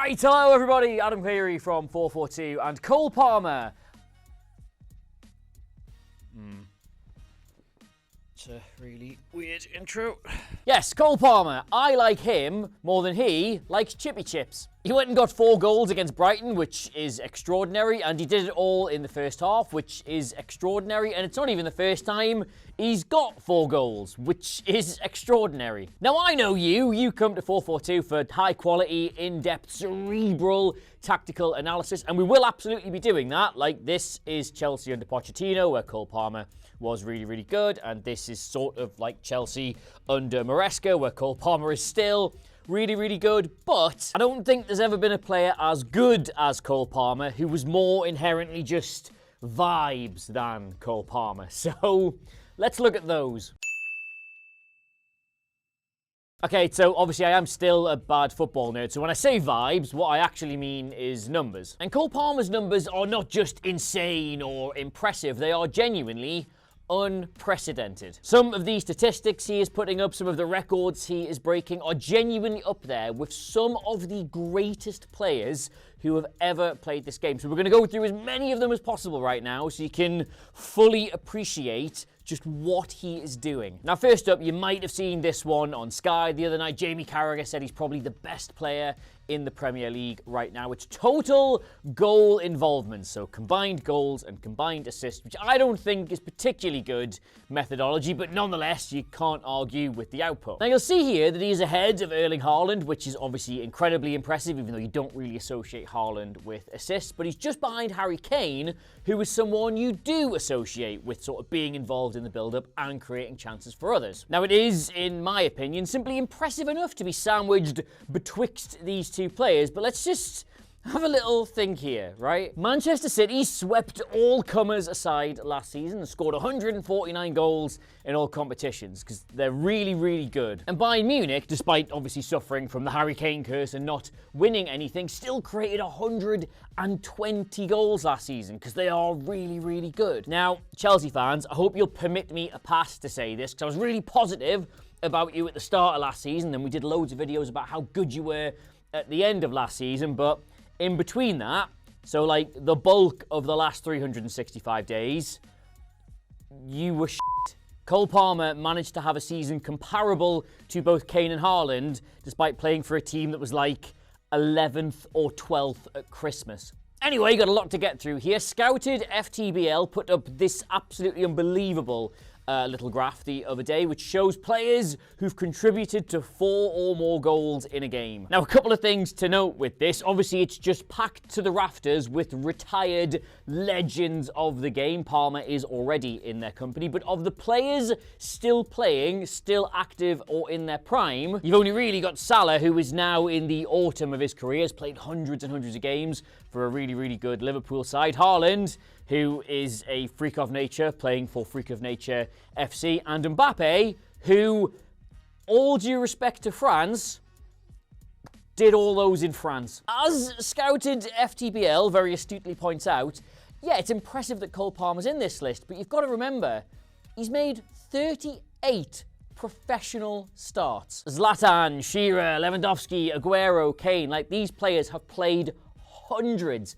Right, hello everybody, Adam Clery from FourFourTwo and Cole Palmer. It's a really weird intro. Yes, Cole Palmer. I like him more than he likes chippy chips. He went and got 4 goals against Brighton, which is extraordinary, and he did it all in the first half, which is extraordinary, and it's not even the first time he's got 4 goals, which is extraordinary. Now, I know you come to FourFourTwo for high-quality, in-depth, cerebral, tactical analysis, and we will absolutely be doing that. Like, this is Chelsea under Pochettino, where Cole Palmer was really, really good, and this is sort of like Chelsea under Maresca, where Cole Palmer is still really, really good, but I don't think there's ever been a player as good as Cole Palmer who was more inherently just vibes than Cole Palmer. So let's look at those. Okay, so obviously I am still a bad football nerd, so when I say vibes, what I actually mean is numbers. And Cole Palmer's numbers are not just insane or impressive, they are genuinely unprecedented. Some of the statistics he is putting up, some of the records he is breaking are genuinely up there with some of the greatest players who have ever played this game. So we're going to go through as many of them as possible right now so you can fully appreciate just what he is doing. Now, first up, you might have seen this one on Sky the other night. Jamie Carragher said he's probably the best player in the Premier League right now. It's total goal involvement, so combined goals and combined assists, which I don't think is particularly good methodology, but nonetheless, you can't argue with the output. Now, you'll see here that he is ahead of Erling Haaland, which is obviously incredibly impressive, even though you don't really associate Haaland with assists, but he's just behind Harry Kane, who is someone you do associate with sort of being involved in the build-up and creating chances for others. Now, it is, in my opinion, simply impressive enough to be sandwiched betwixt these 2 players, but let's just have a little think here, right? Manchester City swept all comers aside last season and scored 149 goals in all competitions because they're really, really good. And Bayern Munich, despite obviously suffering from the Harry Kane curse and not winning anything, still created 120 goals last season because they are really, really good. Now, Chelsea fans, I hope you'll permit me a pass to say this because I was really positive about you at the start of last season, and we did loads of videos about how good you were at the end of last season, but in between that, so like the bulk of the last 365 days, you were shit. Cole Palmer managed to have a season comparable to both Kane and Haaland, despite playing for a team that was like 11th or 12th at Christmas. Anyway, got a lot to get through here. Scouted FTBL put up this absolutely unbelievable little graph the other day, which shows players who've contributed to 4 or more goals in a game. Now, a couple of things to note with this. Obviously, it's just packed to the rafters with retired legends of the game. Palmer is already in their company, but of the players still playing, still active or in their prime, you've only really got Salah, who is now in the autumn of his career, has played hundreds and hundreds of games for a really, really good Liverpool side. Haaland, who is a freak of nature, playing for Freak of Nature FC, and Mbappe, who, all due respect to France, did all those in France. As Scouted FTBL very astutely points out, yeah, it's impressive that Cole Palmer's in this list, but you've got to remember, he's made 38 professional starts. Zlatan, Shearer, Lewandowski, Aguero, Kane, like these players have played hundreds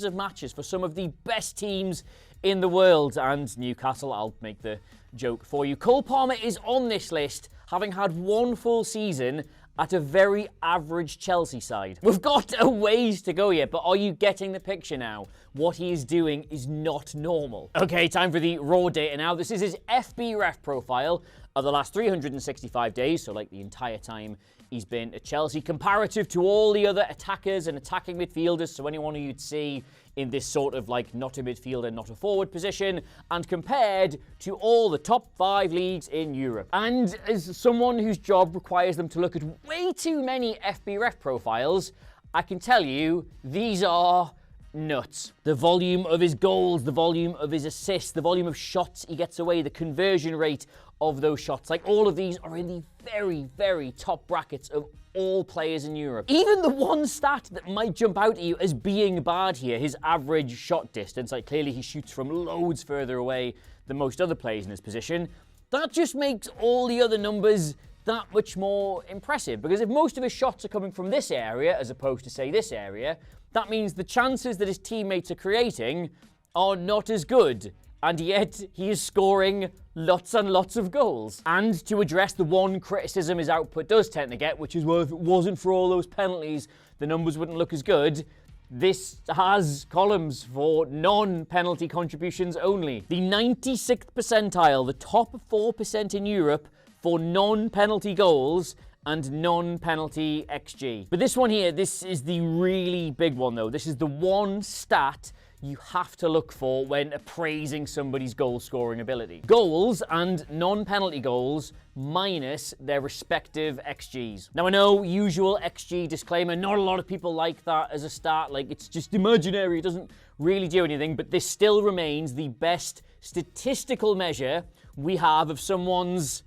of matches for some of the best teams in the world, and Newcastle, I'll make the joke for you. Cole Palmer is on this list, having had 1 full season at a very average Chelsea side. We've got a ways to go yet, but are you getting the picture now? What he is doing is not normal. Okay, time for the raw data now. This is his FBref profile of the last 365 days, so like the entire time he's been at Chelsea, comparative to all the other attackers and attacking midfielders, so anyone who you'd see in this sort of like not a midfielder, not a forward position, and compared to all the top 5 leagues in Europe. And as someone whose job requires them to look at way too many FBref profiles, I can tell you these are nuts. The volume of his goals, the volume of his assists, the volume of shots he gets away, the conversion rate of those shots, like all of these are in the very, very top brackets of all players in Europe. Even the one stat that might jump out at you as being bad here, his average shot distance, like clearly he shoots from loads further away than most other players in his position, that just makes all the other numbers that much more impressive. Because if most of his shots are coming from this area, as opposed to, say, this area, that means the chances that his teammates are creating are not as good. And yet, he is scoring lots and lots of goals. And to address the one criticism his output does tend to get, which is, well, if it wasn't for all those penalties, the numbers wouldn't look as good. This has columns for non-penalty contributions only. The 96th percentile, the top 4% in Europe for non-penalty goals and non-penalty XG. But this one here, this is the really big one though. This is the one stat you have to look for when appraising somebody's goal-scoring ability. Goals and non-penalty goals minus their respective XGs. Now I know, usual XG disclaimer, not a lot of people like that as a stat, like it's just imaginary, it doesn't really do anything, but this still remains the best statistical measure we have of someone's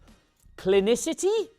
clinicity?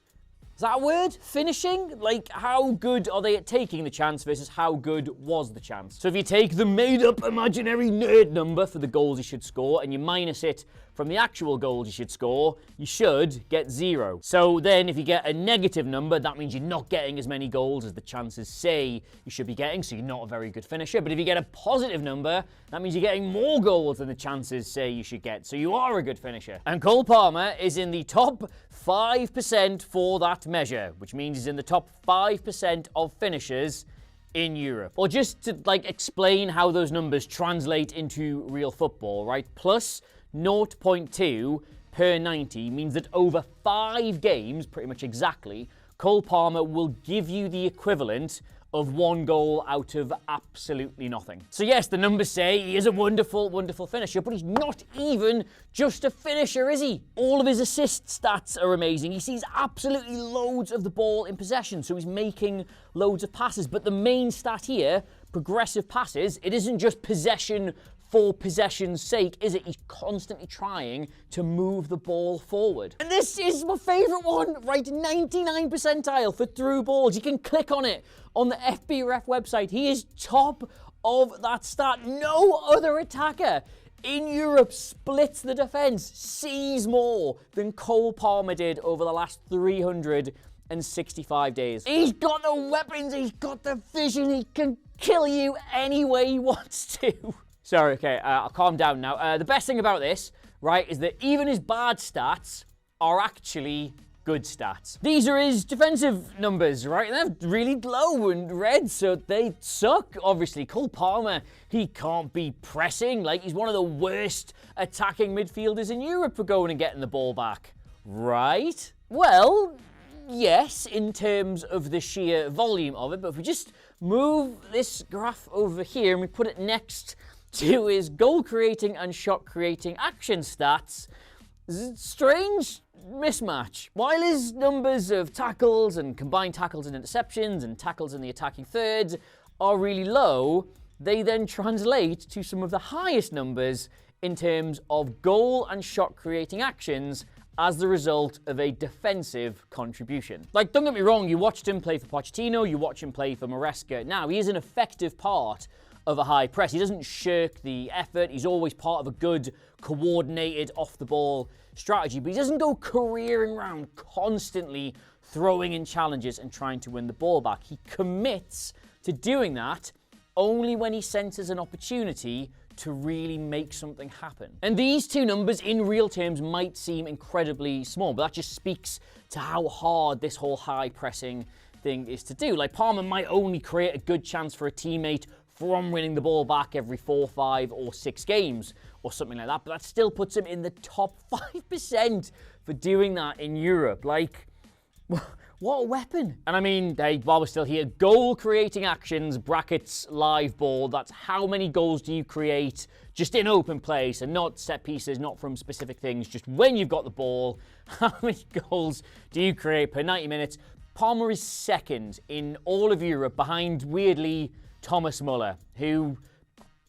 Is that a word? Finishing? Like, how good are they at taking the chance versus how good was the chance? So if you take the made-up imaginary nerd number for the goals you should score and you minus it from the actual goals you should score, you should get 0. So then if you get a negative number, that means you're not getting as many goals as the chances say you should be getting, so you're not a very good finisher. But if you get a positive number, that means you're getting more goals than the chances say you should get, so you are a good finisher. And Cole Palmer is in the top 5% for that measure, which means he's in the top 5% of finishers in Europe. Or just to explain how those numbers translate into real football, right? Plus 0.2 per 90 means that over 5 games, pretty much exactly, Cole Palmer will give you the equivalent of 1 goal out of absolutely nothing. So yes, the numbers say he is a wonderful, wonderful finisher, but he's not even just a finisher, is he? All of his assist stats are amazing. He sees absolutely loads of the ball in possession, so he's making loads of passes. But the main stat here, progressive passes, it isn't just possession for possession's sake, is it? He's constantly trying to move the ball forward. And this is my favourite one, right? 99 percentile for through balls. You can click on it on the FBref website. He is top of that stat. No other attacker in Europe splits the defence, sees more than Cole Palmer did over the last 365 days. He's got the weapons, he's got the vision, he can kill you any way he wants to. Sorry, okay, I'll calm down now. The best thing about this, right, is that even his bad stats are actually good stats. These are his defensive numbers, right? They're really low and red, so they suck, obviously. Cole Palmer, he can't be pressing. Like, he's one of the worst attacking midfielders in Europe for going and getting the ball back, right? Well, yes, in terms of the sheer volume of it, but if we just move this graph over here and we put it next to his goal-creating and shot-creating action stats, strange mismatch. While his numbers of tackles and combined tackles and interceptions and tackles in the attacking third are really low, they then translate to some of the highest numbers in terms of goal and shot-creating actions as the result of a defensive contribution. Like, don't get me wrong, you watched him play for Pochettino, you watch him play for Maresca. Now, he is an effective part of a high press. He doesn't shirk the effort. He's always part of a good, coordinated, off-the-ball strategy, but he doesn't go careering around constantly throwing in challenges and trying to win the ball back. He commits to doing that only when he senses an opportunity to really make something happen. And these two numbers in real terms might seem incredibly small, but that just speaks to how hard this whole high pressing thing is to do. Like, Palmer might only create a good chance for a teammate from winning the ball back every 4, 5, or 6 games or something like that, but that still puts him in the top 5% for doing that in Europe. Like, what a weapon. And I mean, hey, while we're still here, goal-creating actions, brackets, live ball, that's how many goals do you create just in open play, so not set pieces, not from specific things, just when you've got the ball, how many goals do you create per 90 minutes? Palmer is second in all of Europe behind, weirdly, Thomas Muller, who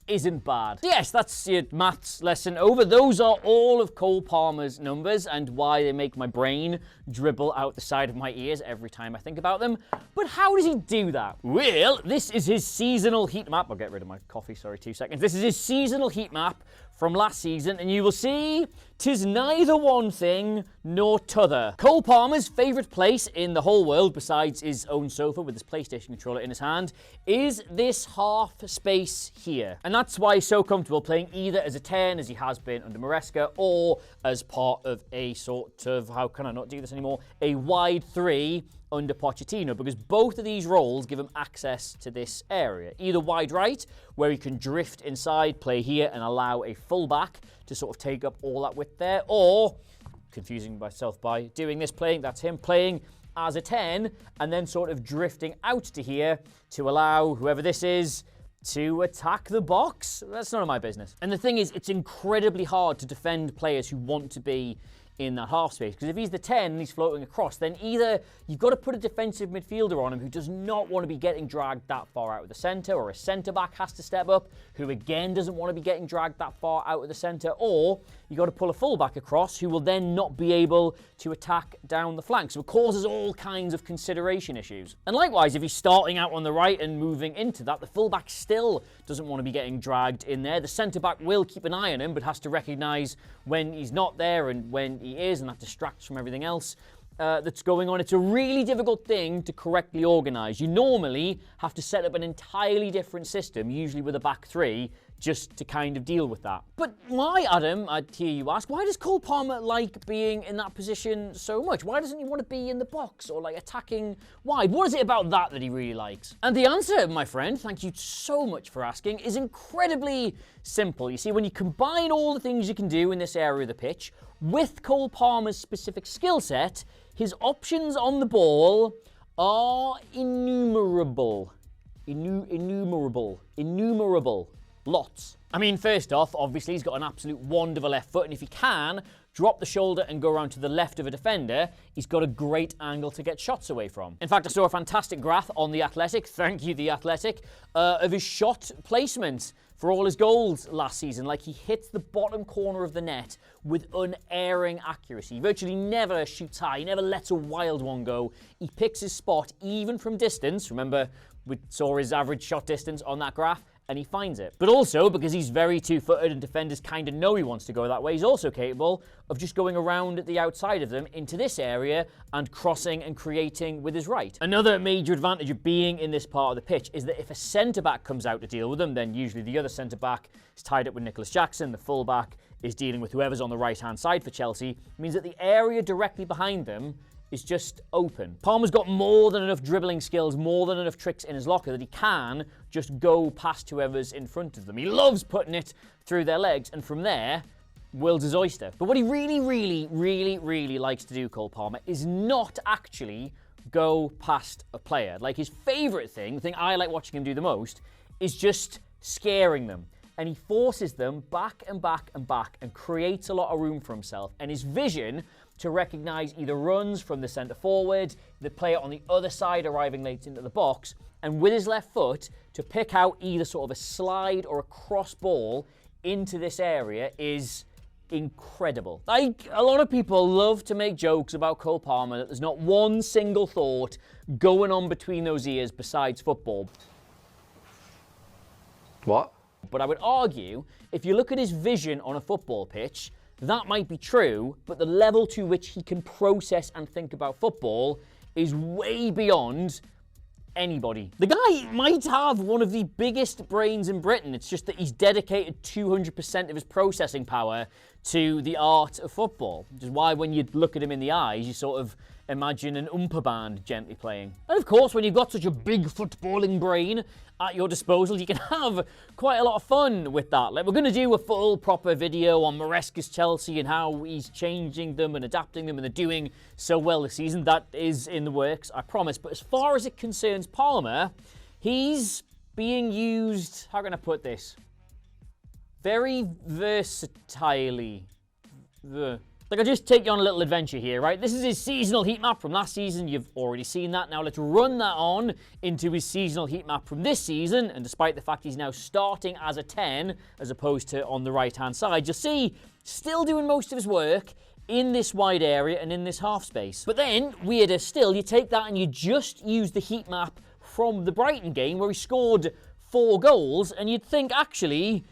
isn't bad. Yes, that's your maths lesson over. Those are all of Cole Palmer's numbers and why they make my brain dribble out the side of my ears every time I think about them. But how does he do that? Well, this is his seasonal heat map. I'll get rid of my coffee, sorry, 2 seconds. This is his seasonal heat map from last season, and you will see 'tis neither one thing nor t'other. Cole Palmer's favourite place in the whole world, besides his own sofa with his PlayStation controller in his hand, is this half space here. And that's why he's so comfortable playing either as a 10, as he has been under Maresca, or as part of a sort of, how can I not do this anymore, a wide 3 under Pochettino, because both of these roles give him access to this area. Either wide right, where he can drift inside, play here, and allow a fullback to sort of take up all that width there, or, confusing myself by doing this, that's him playing as a 10, and then sort of drifting out to here to allow whoever this is to attack the box. That's none of my business. And the thing is, it's incredibly hard to defend players who want to be in that half space, because if he's the 10 and he's floating across, then either you've got to put a defensive midfielder on him who does not want to be getting dragged that far out of the centre, or a centre-back has to step up who again doesn't want to be getting dragged that far out of the centre, or you've got to pull a fullback across who will then not be able to attack down the flank. So it causes all kinds of consideration issues. And likewise, if he's starting out on the right and moving into that, the fullback still doesn't want to be getting dragged in there. The centre-back will keep an eye on him, but has to recognise when he's not there and when he is, and that distracts from everything else that's going on. It's a really difficult thing to correctly organise. You normally have to set up an entirely different system, usually with a back 3, just to kind of deal with that. But why, Adam, I'd hear you ask, why does Cole Palmer like being in that position so much? Why doesn't he want to be in the box or like attacking wide? What is it about that he really likes? And the answer, my friend, thank you so much for asking, is incredibly simple. You see, when you combine all the things you can do in this area of the pitch with Cole Palmer's specific skill set, his options on the ball are innumerable. Innumerable. Lots. I mean, first off, obviously, he's got an absolute wand of a left foot, and if he can drop the shoulder and go around to the left of a defender, he's got a great angle to get shots away from. In fact, I saw a fantastic graph on The Athletic, thank you, The Athletic, of his shot placement for all his goals last season. Like, he hits the bottom corner of the net with unerring accuracy. He virtually never shoots high, he never lets a wild one go. He picks his spot, even from distance. Remember, we saw his average shot distance on that graph, and he finds it. But also, because he's very two-footed and defenders kind of know he wants to go that way, he's also capable of just going around the outside of them into this area and crossing and creating with his right. Another major advantage of being in this part of the pitch is that if a centre-back comes out to deal with them, then usually the other centre-back is tied up with Nicholas Jackson, the full-back is dealing with whoever's on the right-hand side for Chelsea. It means that the area directly behind them is just open. Palmer's got more than enough dribbling skills, more than enough tricks in his locker that he can just go past whoever's in front of them. He loves putting it through their legs, and from there, world's his oyster. But what he really likes to do, Cole Palmer, is not actually go past a player. Like, his favourite thing, the thing I like watching him do the most, is just scaring them. And he forces them back and back and back and creates a lot of room for himself. And his vision to recognise either runs from the centre forward, the player on the other side arriving late into the box, and with his left foot to pick out either sort of a slide or a cross ball into this area is incredible. Like, a lot of people love to make jokes about Cole Palmer that there's not one single thought going on between those ears besides football. What? But I would argue, if you look at his vision on a football pitch, that might be true, but the level to which he can process and think about football is way beyond anybody. The guy might have one of the biggest brains in Britain. It's just that he's dedicated 200% of his processing power to the art of football, which is why when you look at him in the eyes, you sort of imagine an oompa band gently playing. And of course, when you've got such a big footballing brain at your disposal, you can have quite a lot of fun with that. Like, we're going to do a full proper video on Maresca's Chelsea and how he's changing them and adapting them, and they're doing so well this season. That is in the works, I promise. But as far as it concerns Palmer, he's being used, how can I put this? Very versatilely. Like, I'll just take you on a little adventure here, right? This is his seasonal heat map from last season. You've already seen that. Now let's run that on into his seasonal heat map from this season. And despite the fact he's now starting as a 10, as opposed to on the right-hand side, you'll see still doing most of his work in this wide area and in this half space. But then, weirder still, you take that and you just use the heat map from the Brighton game where he scored 4 goals, and you'd think, actually,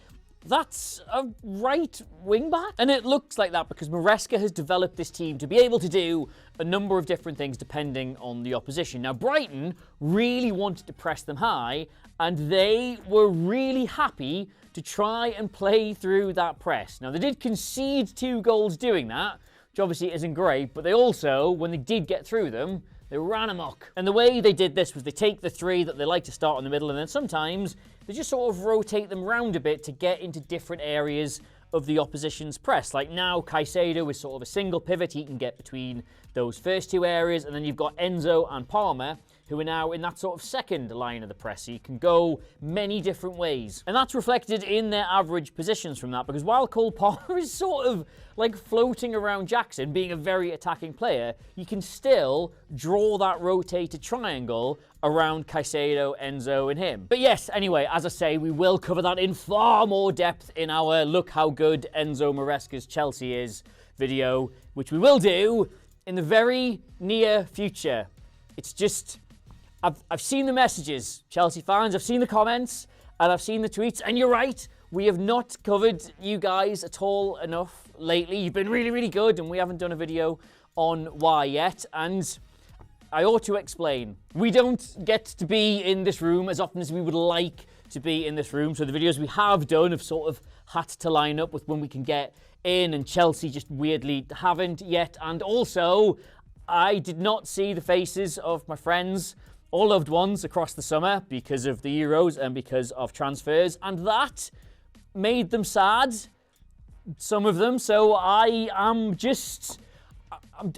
that's a right wing back. And it looks like that because Maresca has developed this team to be able to do a number of different things depending on the opposition. Now, Brighton really wanted to press them high, and they were really happy to try and play through that press. Now, they did concede 2 goals doing that, which obviously isn't great, but they also, when they did get through them, they ran amok. And the way they did this was they take the 3 that they like to start in the middle, and then sometimes they just sort of rotate them round a bit to get into different areas of the opposition's press. Like now, Caicedo is sort of a single pivot. He can get between those first 2 areas, and then you've got Enzo and Palmer, who are now in that sort of second line of the press. So you can go many different ways. And that's reflected in their average positions from that, because while Cole Palmer is sort of like floating around Jackson, being a very attacking player, you can still draw that rotated triangle around Caicedo, Enzo, and him. But yes, anyway, as I say, we will cover that in far more depth in our Look How Good Enzo Maresca's Chelsea Is video, which we will do in the very near future. It's just, I've seen the messages, Chelsea fans, I've seen the comments, and I've seen the tweets, and you're right, we have not covered you guys at all enough lately. You've been really, really good, and we haven't done a video on why yet, and I ought to explain. We don't get to be in this room as often as we would like to be in this room, so the videos we have done have sort of had to line up with when we can get in, and Chelsea just weirdly haven't yet, and also, I did not see the faces of my friends or loved ones across the summer because of the Euros and because of transfers, and that made them sad, some of them, so I am just,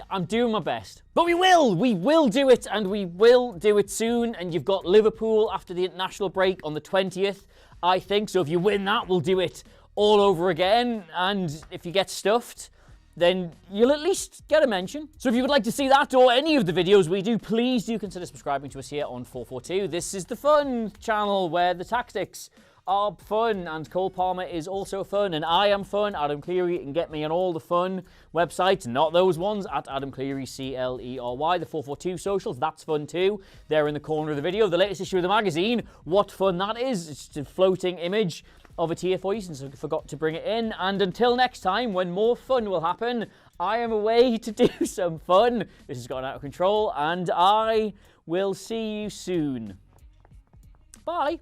I'm doing my best. But we will do it, and we will do it soon, and you've got Liverpool after the international break on the 20th, I think, so if you win that, we'll do it all over again, and if you get stuffed, then you'll at least get a mention. So if you would like to see that or any of the videos we do, please do consider subscribing to us here on FourFourTwo. This is the fun channel where the tactics are fun, and Cole Palmer is also fun, and I am fun, Adam Clery. You can get me on all the fun websites, not those ones, at Adam Clery, Clery. The 442 socials, that's fun too. They're in the corner of the video. The latest issue of the magazine, what fun that is. It's just a floating image of a tier for you since I forgot to bring it in. And until next time, when more fun will happen, I am away to do some fun. This has gotten out of control, and I will see you soon. Bye.